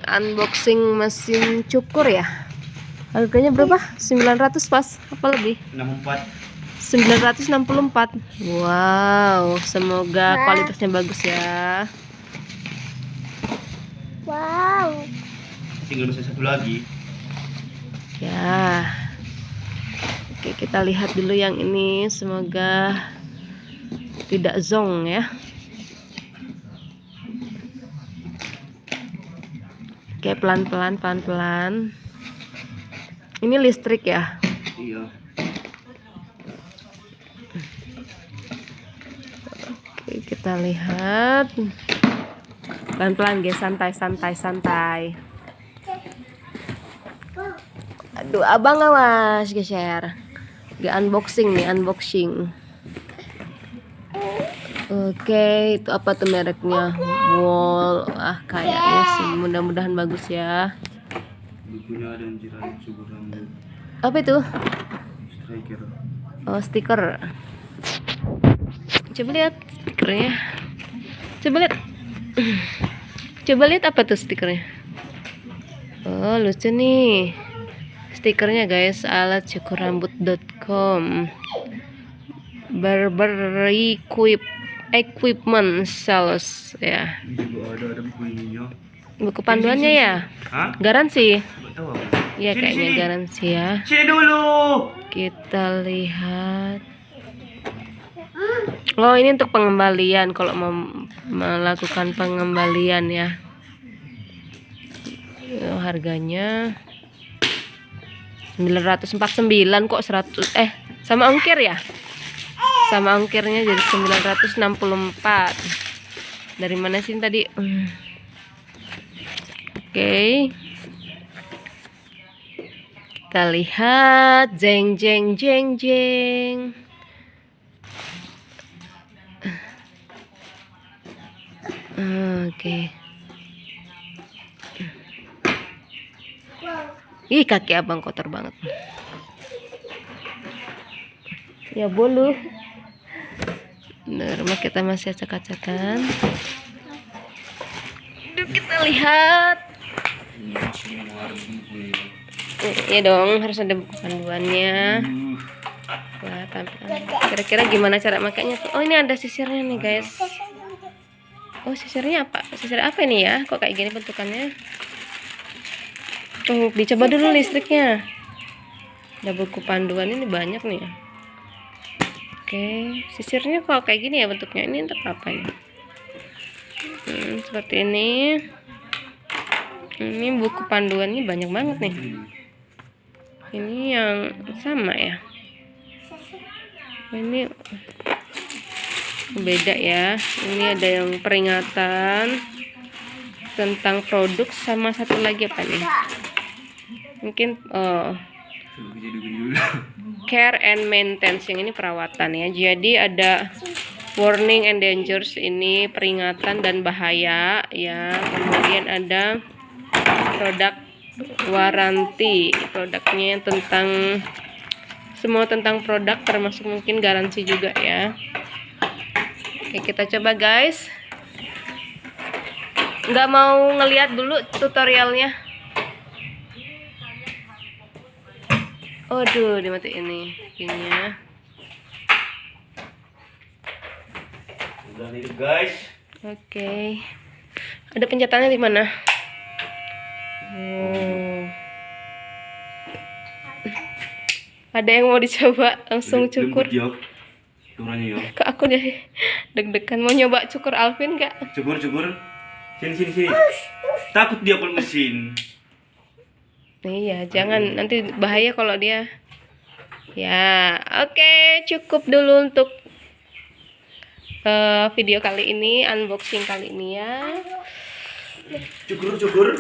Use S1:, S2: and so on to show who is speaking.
S1: unboxing mesin cukur ya. Harganya berapa? 900 pas apa lebih? 964. Wow, semoga kualitasnya bagus ya.
S2: Wow. Tinggal mesin satu lagi.
S1: Ya. Oke, kita lihat dulu yang ini, semoga tidak zong ya. Oke, pelan-pelan. Ini listrik ya?
S2: Iya.
S1: Oke, kita lihat. Pelan-pelan guys, santai. Aduh, abang awas geser. Gak unboxing nih, unboxing. Oke, itu apa tuh mereknya? Wall. Kayaknya sih, mudah-mudahan bagus ya.
S2: Bukunya ada yang jiran cukur rambut.
S1: Apa itu?
S2: Striker.
S1: Oh, stiker. Coba lihat stikernya. Coba lihat apa tuh stikernya. Oh, lucu nih. Stikernya guys, alatcukurrambut.com. Barber equipment sales ya.
S2: Juga ada bukunya.
S1: Buku panduannya ya?
S2: Hah?
S1: Garansi?
S2: Tahu.
S1: Ya kayaknya garansi ya.
S2: Sini dulu.
S1: Kita lihat. Oh, ini untuk pengembalian kalau mau melakukan pengembalian ya. Harganya 949 kok 100 sama ongkir ya? Sama ongkirnya jadi 964. Dari mana sih tadi? Oke. Kita lihat jeng. Oke. Ih, kaki abang kotor banget. Ya bolu. Bener, kita masih acak-acakan. Kita lihat. Iya dong, harus ada buku panduannya. Wah, tampilan. Kira-kira gimana cara makanya tuh? Oh, ini ada sisirnya nih guys. Oh, sisirnya apa? Sisir apa ini ya? Kok kayak gini bentukannya? Tuh, dicoba dulu listriknya. Ada buku panduan ini banyak nih ya. Oke, sisirnya kok kayak gini ya bentuknya. Ini untuk apa ini? Seperti ini. Ini buku panduannya banyak banget nih. Ini yang sama ya. Ini beda ya. Ini ada yang peringatan tentang produk, sama satu lagi apa nih? Mungkin care and maintenance, yang ini perawatan ya. Jadi ada warning and dangers, ini peringatan dan bahaya ya. Kemudian ada produk waranti, produknya tentang semua tentang produk, termasuk mungkin garansi juga ya. Oke, kita coba guys. Nggak mau ngeliat dulu tutorialnya. Aduh, dimatiin nih ininya.
S2: Udah nih guys.
S1: Oke. Ada pencetannya di mana? Ada yang mau dicoba langsung cukur? Kak, aku deh deg-degan mau nyoba cukur Alvin gak?
S2: Cukur. Sini. Takut dia pun mesin.
S1: Iya, jangan, nanti bahaya kalau dia. Ya, oke, cukup dulu untuk video kali ini, unboxing kali ini ya.
S2: Cukur.